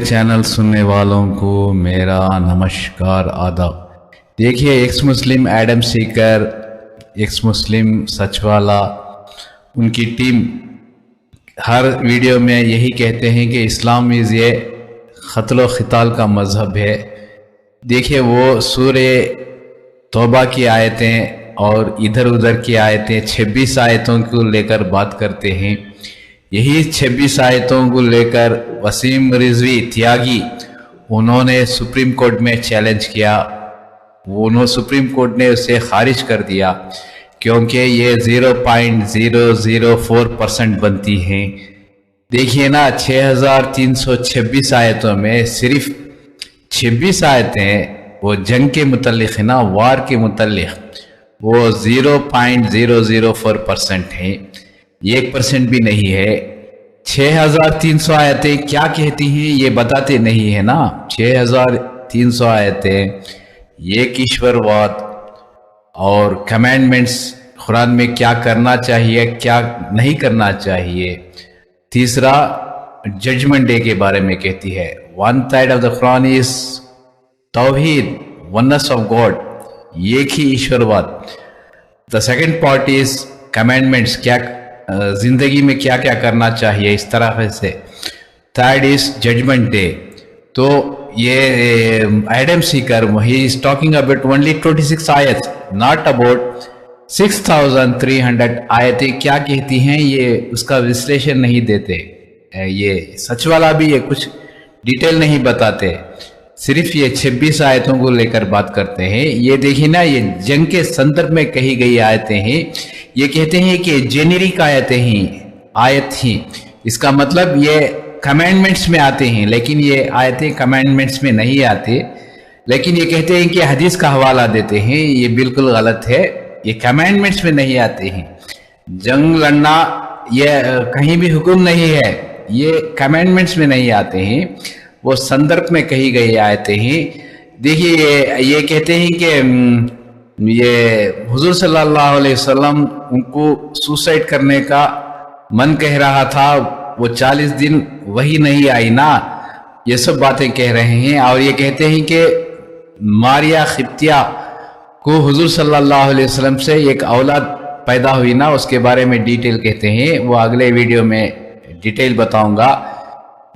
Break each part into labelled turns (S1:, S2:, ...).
S1: Channel सुनने वालों को मेरा नमस्कार आदाब। देखिए, ex Muslim Adam Seeker, ex Muslim Sachwala, उनकी टीम हर वीडियो में यही कहते हैं कि इस्लाम इज़ ये क़त्ल क़िताल का मज़हब है। देखिए, वो सूरे तौबा की आयतें और इधर उधर की आयतें 26 आयतों को लेकर बात करते हैं। यही 26 आयतों को लेकर वसीम रिजवी त्यागी उन्होंने सुप्रीम कोर्ट में चैलेंज किया। सुप्रीम कोर्ट ने उसे खारिज कर दिया क्योंकि ये 0.004% बनती हैं। देखिए ना, 6326 आयतों में सिर्फ 26 आयतें वो जंग के मुतल्लिक़ है ना, वार के मुतल्लिक़, वो 0.004% है, 1% भी नहीं है। 6300 आयतें क्या कहती हैं ये बताते नहीं है ना। 6300 आयतें एक ईश्वरवाद और कमांडमेंट्स, कुरान में क्या करना चाहिए क्या नहीं करना चाहिए। तीसरा, जजमेंट डे के बारे में कहती है। 1/3 ऑफ द कुरान इज तौहीद, वननेस ऑफ गॉड, एक ही ईश्वरवाद। The second part is commandments, क्या जिंदगी में क्या क्या करना चाहिए इस तरह से। Third is judgement day. तो ये Adam Seeker he is talking about only 26 आयत, नॉट अबाउट 6300 आयतें क्या कहती हैं, ये उसका विश्लेषण नहीं देते। ये सच वाला भी ये कुछ डिटेल नहीं बताते, सिर्फ ये 26 आयतों को लेकर बात करते हैं। ये देखिए ना, ये जंग के संदर्भ में कही गई आयतें हैं। ये कहते हैं कि जेनेरिक आयत ही, इसका मतलब ये कमांडमेंट्स में आते हैं, लेकिन ये आयतें कमांडमेंट्स में नहीं आते। लेकिन ये कहते हैं कि हदीस का हवाला देते हैं, ये बिल्कुल गलत है। ये कमांडमेंट्स में नहीं आते हैं। जंग लड़ना ये कहीं भी हुक्म नहीं है, ये कमांडमेंट्स में नहीं आते हैं, वो संदर्भ में कही गई आयतें हैं। देखिए, ये कहते हैं कि ये हुजूर सल्लल्लाहु अलैहि वसल्लम उनको सुसाइड करने का मन कह रहा था, वो 40 दिन वही नहीं आई ना, ये सब बातें कह रहे हैं। और ये कहते हैं कि मारिया खिप्तिया को हुजूर सल्लल्लाहु अलैहि वसल्लम से एक औलाद पैदा हुई ना, उसके बारे में डिटेल कहते हैं। वो अगले वीडियो में डिटेल बताऊंगा।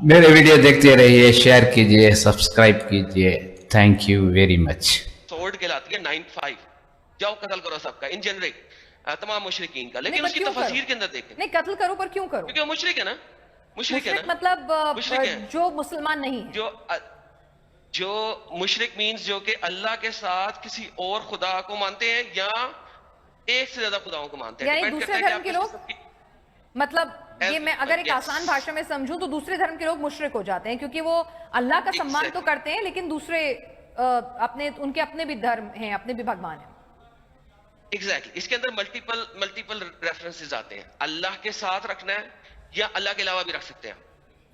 S1: मेरे वीडियो देखते रहिए, शेयर कीजिए, सब्सक्राइब कीजिए। Thank you very much.
S2: Sword कहलाती है 9-5, जाओ कत्ल करो सबका, इन जेनरिक तमाम मुशरिकीन का। लेकिन उसकी तफसीर के अंदर देखें,
S3: नहीं कत्ल करो पर क्यों करो?
S2: क्योंकि वो मुशरिक है ना, मुशरिक है ना,
S3: मतलब
S2: मुशरिक है।
S3: जो मुसलमान नहीं है,
S2: जो मुशरिक मीन्स जो कि अल्लाह के साथ किसी और खुदा को मानते हैं या एक से ज्यादा खुदाओं को मानते हैं।
S3: यानी दूसरे धर्म के लोग, मतलब ये मैं अगर एक आसान भाषा में समझूं तो दूसरे धर्म के लोग मुशरिक हो जाते हैं, क्योंकि वो अल्लाह का सम्मान तो करते हैं लेकिन दूसरे उनके अपने भी धर्म हैं, अपने भी भगवान हैं।
S2: एग्जैक्टली, इसके अंदर मल्टीपल रेफरेंसेस आते हैं। अल्लाह के साथ रखना है या अल्लाह के अलावा भी रख सकते हैं।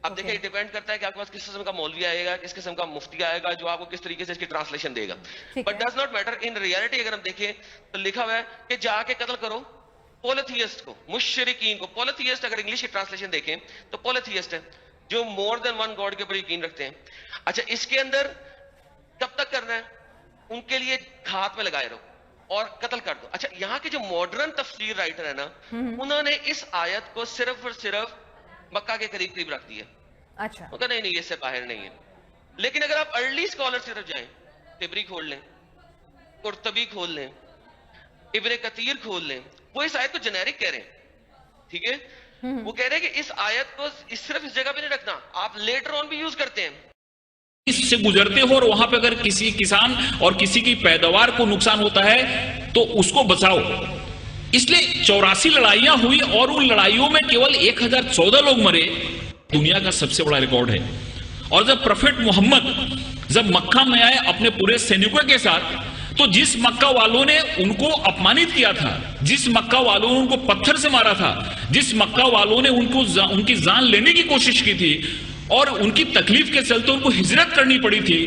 S2: अब देखिए, डिपेंड करता है कि आपके पास किस किस्म का मौलवी आएगा, किस किस्म का मुफ्ती आएगा जो आपको किस तरीके से इसकी ट्रांसलेशन देगा। But does not matter. In reality अगर हम देखें तो लिखा हुआ है कि जाके कत्ल करो पॉलिथियस्ट को, मुशरिकीन को। पॉलिथियस्ट अगर इंग्लिश की ट्रांसलेशन देखें तो पॉलिथियस्ट है जो मोर देन वन गॉड के ऊपर यकीन रखते हैं। अच्छा, इसके अंदर कब तक करना है, उनके लिए हाथ में लगाए रहो और कत्ल कर दो। अच्छा, यहाँ के जो मॉडर्न तफसीर राइटर है ना, उन्होंने इस आयत को सिर्फ और सिर्फ मक्का के करीब करीब रख दिया। अच्छा, उनका नहीं, इससे बाहर नहीं है। लेकिन अगर आप अर्ली स्कॉलर्स की तरफ जाएं, तिबरी खोल लें, कुर्तबी खोल लें, इब्ने कतीर खोल लें, वो इस आयत को जेनेरिक कह रहे हैं। ठीक है, वो कह रहे हैं कि इस आयत को सिर्फ इस जगह पे नहीं रखना, आप लेटर ऑन भी यूज करते हैं।
S4: इससे गुजरते हो और वहां पे अगर किसी किसान और किसी की पैदावार को नुकसान होता है तो उसको बचाओ। इसलिए 84 लड़ाइयां हुई और उन लड़ाइयों में केवल 1014 लोग मरे, दुनिया का सबसे बड़ा रिकॉर्ड है। और जब प्रोफेट मोहम्मद जब मक्का में आए अपने पूरे सैनिकों के साथ, तो जिस मक्का वालों ने उनको अपमानित किया था, जिस मक्का वालों ने उनको पत्थर से मारा था, जिस मक्का वालों ने उनकी जान लेने की कोशिश की थी और उनकी तकलीफ के चलते उनको हिजरत करनी पड़ी थी,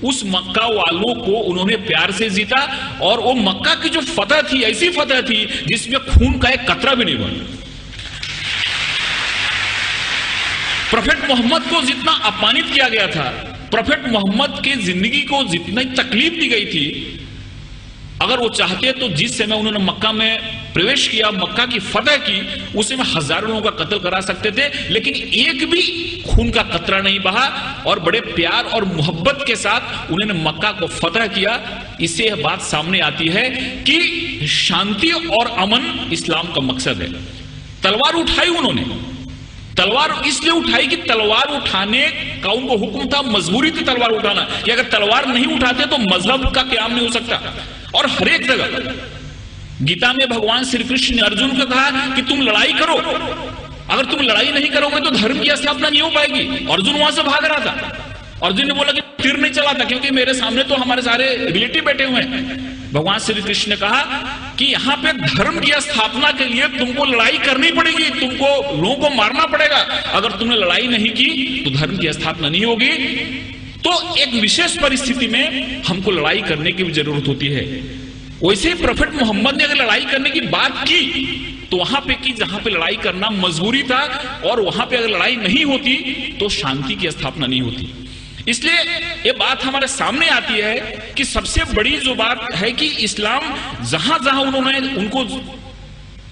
S4: उस मक्का वालों को उन्होंने प्यार से जीता। और वो मक्का की जो फतह थी, ऐसी फतह थी जिसमें खून का एक कतरा भी नहीं बना। प्रोफेट मोहम्मद को जितना अपमानित किया गया था, प्रोफेट मोहम्मद की जिंदगी को जितनी तकलीफ दी गई थी, अगर वो चाहते तो जिस समय उन्होंने मक्का में प्रवेश किया, मक्का की फतह की, उस समय हजारों लोगों का कत्ल करा सकते थे, लेकिन एक भी खून का कतरा नहीं बहा और बड़े प्यार और मोहब्बत के साथ उन्होंने मक्का को फतह किया। इससे यह बात सामने आती है कि शांति और अमन इस्लाम का मकसद है। तलवार उठाई उन्होंने, तलवार इसलिए उठाई कि तलवार उठाने का उनको हुक्म था, मजबूरी थी तलवार उठाना, कि अगर तलवार नहीं उठाते तो मजहब का क्याम नहीं हो सकता। और हर एक जगह गीता में भगवान श्री कृष्ण ने अर्जुन को कहा कि तुम लड़ाई करो, अगर तुम लड़ाई नहीं करोगे तो धर्म की स्थापना नहीं हो पाएगी। अर्जुन वहां से भाग रहा था, अर्जुन ने बोला कि तीर नहीं चलाता क्योंकि मेरे सामने तो हमारे सारे रिलेटिव बैठे हुए हैं। भगवान श्री कृष्ण ने कहा कि यहां पे धर्म की स्थापना के लिए तुमको लड़ाई करनी पड़ेगी, तुमको लोगों को मारना पड़ेगा। अगर तुमने लड़ाई नहीं की तो धर्म की स्थापना नहीं होगी। तो एक विशेष परिस्थिति में हमको लड़ाई करने की भी जरूरत होती है। वैसे ही प्रोफेट मोहम्मद ने अगर लड़ाई करने की बात की तो वहां पे की जहां पे लड़ाई करना मजबूरी था, और वहां पे अगर लड़ाई नहीं होती तो शांति की स्थापना नहीं होती। इसलिए ये बात हमारे सामने आती है कि सबसे बड़ी जो बात है कि इस्लाम जहां जहां उन्होंने उनको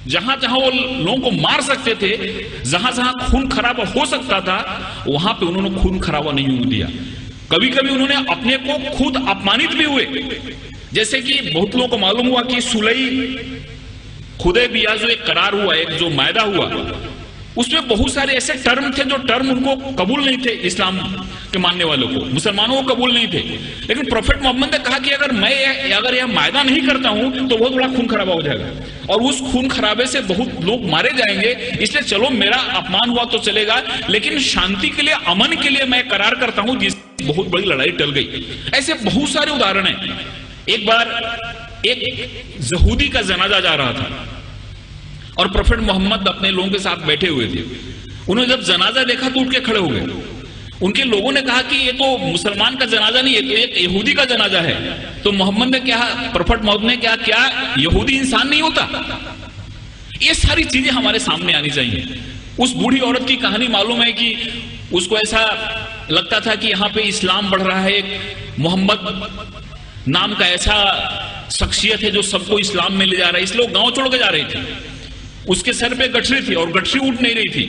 S4: जहां जहां वो लोगों को मार सकते थे, जहां जहां खून खराबा हो सकता था, वहां पे उन्होंने खून खराबा नहीं होने दिया। कभी कभी उन्होंने अपने को खुद अपमानित भी हुए, जैसे कि बहुत लोगों को मालूम हुआ कि सुलई हुदैबिया जो एक करार हुआ, एक जो मायदा हुआ, उसमें बहुत सारे ऐसे टर्म थे जो टर्म उनको कबूल नहीं थे, इस्लाम के मानने वालों को, मुसलमानों को कबूल नहीं थे। लेकिन प्रोफेट मोहम्मद ने कहा कि अगर यह मायदा नहीं करता हूं तो बहुत बड़ा खून खराबा हो जाएगा और उस खून खराबे से बहुत लोग मारे जाएंगे, इसलिए चलो मेरा अपमान हुआ तो चलेगा, लेकिन शांति के लिए, अमन के लिए मैं करार करता हूं, जिससे बहुत बड़ी लड़ाई टल गई। ऐसे बहुत सारे उदाहरण हैं। एक बार एक यहूदी का जनाजा जा रहा था और प्रोफेट मोहम्मद अपने लोगों के साथ बैठे हुए थे। उन्होंने जब जनाजा देखा तो उठ के खड़े हो गए। उनके लोगों ने कहा कि ये तो मुसलमान का जनाजा नहीं है, तो एक यहूदी का जनाजा है। तो मोहम्मद ने क्या, प्रोफेट मोहम्मद ने क्या यहूदी इंसान नहीं होता? ये सारी चीजें हमारे सामने आनी चाहिए। उस बूढ़ी औरत की कहानी मालूम है कि उसको ऐसा लगता था कि यहाँ पे इस्लाम बढ़ रहा है, एक मोहम्मद नाम का ऐसा शख्सियत है जो सबको इस्लाम में ले जा रहा है, इसलिए वो गांव छोड़ के जा रही थी। उसके सर पे गठरी थी और गठरी उठ नहीं रही थी।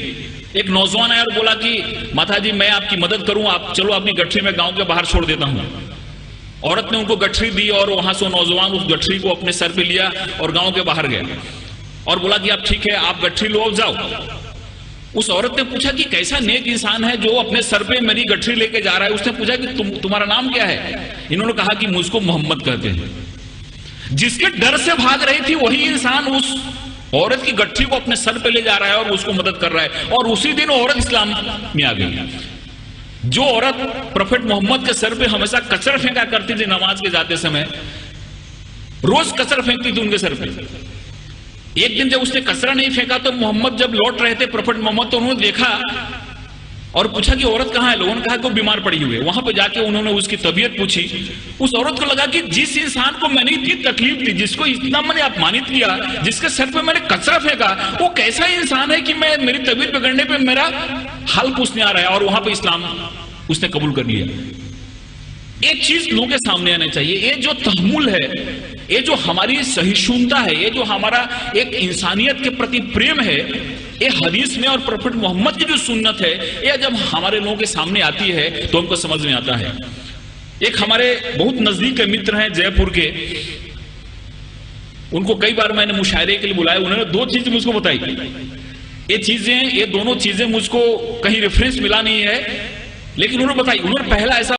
S4: एक नौजवान आया और बोला कि माता जी मैं आपकी मदद करूं, आप चलो अपनी गठरी में गांव के बाहर छोड़ देता हूं। औरत ने उनको गठरी दी और वहां से नौजवान उस गठरी को अपने सर पे लिया और गांव के बाहर गया और बोला कि आप ठीक है, आप गठरी लो और जाओ। उस औरत ने पूछा कि कैसा नेक इंसान है जो अपने सर पे मेरी गठरी लेके जा रहा है। उसने पूछा कि तुम्हारा नाम क्या है? इन्होंने कहा कि मुझको मोहम्मद कहते हैं। जिसके डर से भाग रही थी वही इंसान उस औरत की गठरी को अपने सर पे ले जा रहा है और उसको मदद कर रहा है, और उसी दिन औरत इस्लाम में आ गई। जो औरत प्रोफेट मोहम्मद के सर पे हमेशा कचरा फेंका करती थी नमाज के जाते समय, रोज कचरा फेंकती थी उनके सर पे। एक दिन जब उसने कचरा नहीं फेंका तो मोहम्मद जब लौट रहे थे, प्रोफेट मोहम्मद, तो उन्होंने देखा और पूछा कि औरत कहां है? लोगों ने कहा कि वो बीमार पड़ी हुई है। वहां पे जाके उन्होंने उसकी तबीयत पूछी। उस औरत को लगा कि जिस इंसान को मैंने इतनी तकलीफ दी, जिसको इतना मैंने अपमानित किया, जिसके सर पे मैंने कचरा फेंका, वो कैसा इंसान है कि मेरी तबीयत बिगड़ने पे मेरा हाल पूछने आ रहा है, और वहां पे इस्लाम उसने कबूल कर लिया। एक चीज लोगों के सामने आना चाहिए, ये जो तहम्मुल है, ये जो हमारी सहिष्णुता है, ये जो हमारा एक इंसानियत के प्रति प्रेम है, ये हदीस में और प्रोफेट मोहम्मद की जो सुन्नत है, ये जब हमारे लोगों के सामने आती है तो हमको समझ में आता है। एक हमारे बहुत नजदीक के मित्र हैं जयपुर के, उनको कई बार मैंने मुशायरे के लिए बुलाया। उन्होंने दो चीजें मुझको बताई। ये दोनों चीजें मुझको कहीं रेफरेंस मिला नहीं है, लेकिन उन्होंने बताई। उन्होंने पहला ऐसा